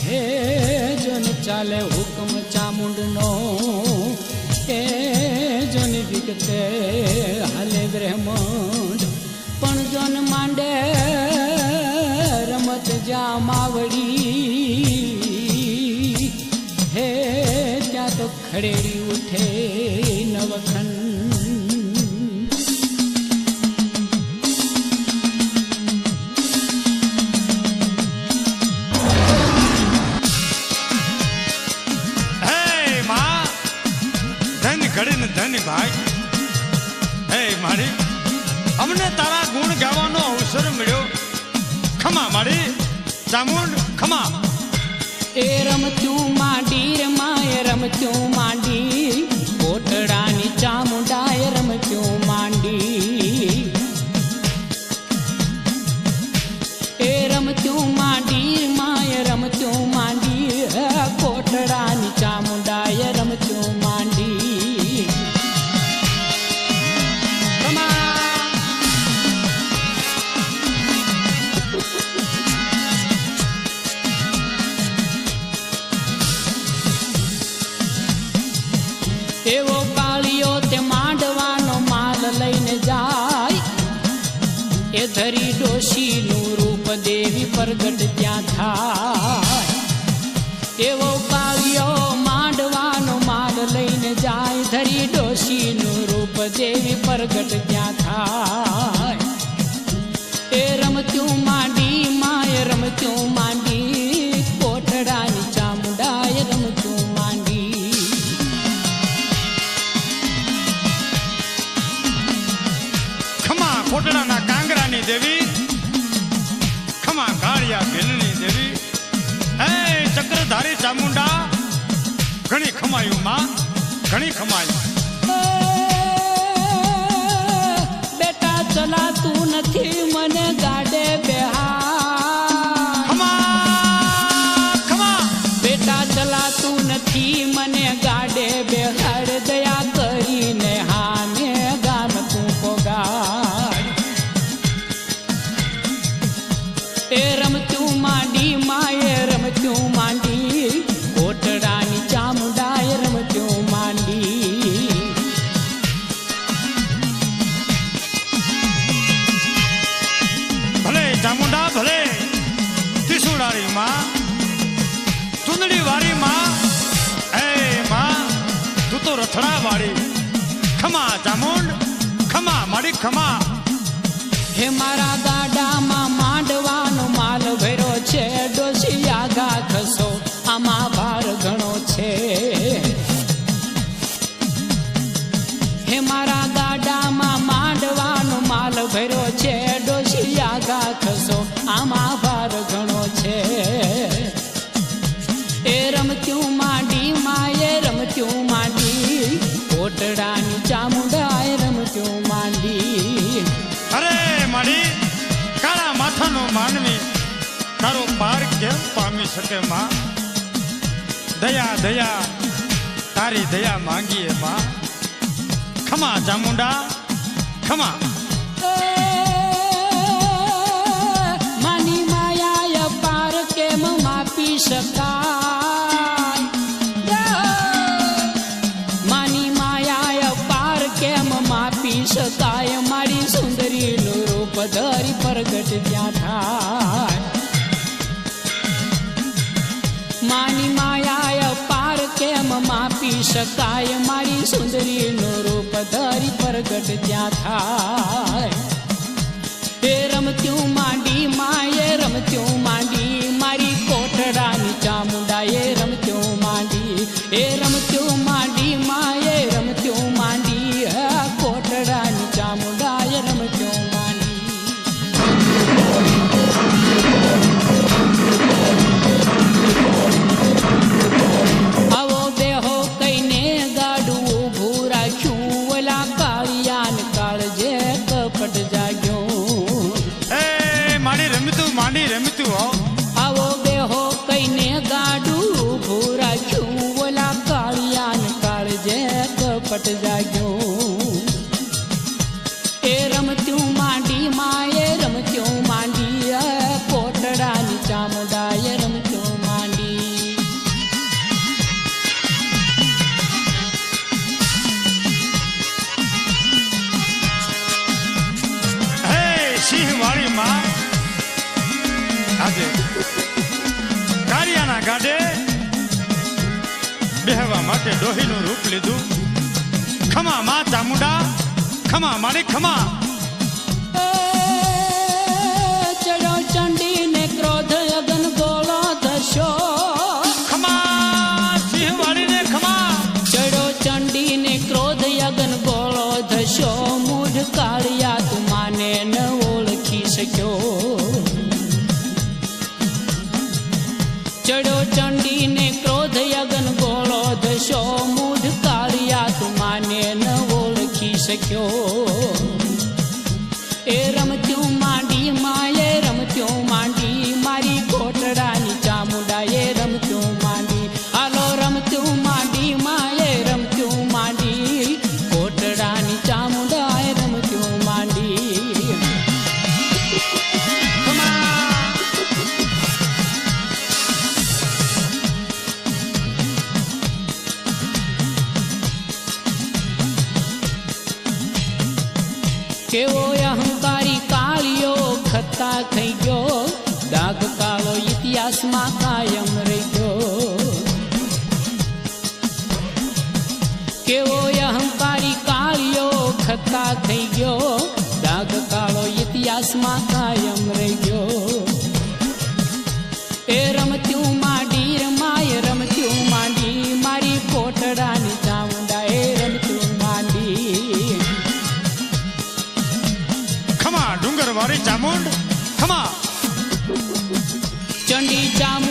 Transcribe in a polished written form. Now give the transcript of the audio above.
હે જોન ચાલે હુકમ ચામુંડનો એ જોન વિગતે હાલે બ્રહ્માંડ પણ જોન માંડે રમત જા માવડી હે ત્યાં તો ખડેડી ઉઠે નવખંડ ધન ભાઈ હે મારી અમને તારા ગુણ ગાવાનો અવસર મળ્યો ખમા મારી ચામુંડ ખમા એ રમતું માંડી રમાય રમતું માંડી કોટડાની ચામુંડાય રમતું માંડી એ રમતું માંડી માય રમતું માંડી કોટડાની ચામુંડાય રમતું માંડી એવો કાળિયો તે માંડવાનો માલ લઈને જાય એ ધરી ડોશીનું રૂપ દેવી પ્રગટ ત્યાં થાય એવો કાળિયો માંડવાનો માલ લઈને જાય ધરી ડોશીનું રૂપ દેવી પ્રગટ ત્યાં થાય એ રમતું માંડી માય રમતું માંડી કોટડાની ચામુંડાય રમતું માંડી કોટડાના કાંગરાની દેવી ખમા કાળિયા ભીલની દેવી હે ચક્રધારી ચામુંડા ઘણી ખમાયું માં ઘણી ખમાયું બેટા ચલાતું નથી મને ગાડે બેહાર બેટા ચલાતું નથી મને ગાડે બેહાર દયા કરીને હાને ગામ તું પોગાડ એ રમતું માંડી માએ રમતું માંડી કોટડાની ચામુંડાએ રમતું માંડી ભલે ચામુંડા ભલે ત્રિશુળારી માં ચુંદડી વાળી માં એ માં તું તો રથડા વાળી ખમા ચામુંડ ખમા મારી ખમા હે મારા ગાડામાં માંડવાનો માલ ભર્યો છે ડોશી આગા ખસો આમાં ભાર ઘણો છે હે મારા ગાડામાં માંડવાનો માલ ભર્યો છે ડોશી આગા ખસો આમાં ભાર ઘણો છે એ રમતું માંડી માએ રમતું માંડી કોટડાની ચામુંડાએ રમતું માંડી અરે મારી કાળા માથાનો માનવી તારો પાર કેમ પામી શકે માં દયા દયા તારી દયા માંગીએ માં ખમા ચામુંડા ખમા માની માયા પાર કેમ માપી શકાય માની માયા પાર કેમ માપી શકાય મારી સુંદરીનું રૂપ ધરી પ્રગટ ત્યાં થાય માની માયા પાર કેમ માપી શકાય મારી સુંદરીનું રૂપ ધરી પ્રગટ ત્યાં થાય એ રમતું માંડી માએ રમતું માંડી મારી કોટડાની ચામુંડાએ રમતું માંડી એ રમતું માંડી માએ રમતું માંડી કોટડાની ચામુંડાએ રમતું માંડી આવો બેહો કઈને ગાડું ઊભું રાખ્યું ઓલા કાળિયાને કાળજે કપટ જાગ્યો એ મારી રમતું માંડી રમતું હો આવો બેહો કઈને ગાડું ઊભું રાખ્યું ઓલા કાળિયાને કાળજે કપટ જાગ્યો એ રમતું માંડી માએ રમતું આજે કારિયાના ગાડે બેહવા માટે ડોહીનું રૂપ લીધું. ખમા માં ચામુંડા, ખમા મારી ખમા. ચડો ચંડી ને ક્રોધ અગન ગોળો ધશો. ખમા સિંહવાળી ને ખમા. ચડો ચંડી ને ક્રોધ અગન ગોળો ધશો. મૂઢ કાળિયા તું માને ન ઓળખી શક્યો. ચડો ચંડી ને ક્રોધ અગન ગોળો ધશો. મૂઢ કાળિયા તું માને ન ઓળખી શક્યો. એ રમત્યું માંડી માએ રમત્યું માંડી મારી કોટડાની ચામુંડા. એ રમત્યું માંડી હાલો રમત્યું માંડી માએ રમત્યું માંડી કોટડાની ચામુંડા. એ રમત્યું માંડી. કેવો અહંકારી કાળિયો ખતા થઈ ગયો. દાગ કાળો ઇતિહાસમાં કાયમ રહી ગયો. કેવો અહંકારી કાળિયો ખતા થઈ ગયો. દાગ કાળો ઇતિહાસમાં કાયમ રહી ગયો. એ રમત્યું માંડી રમાય રમત્યું માંડી મારી કોટડાની ચામુંડા. એ રમત્યું માંડી. ખમા ડુંગર વાળી ચામુંડ ખમા. ચંડી ચામુંડા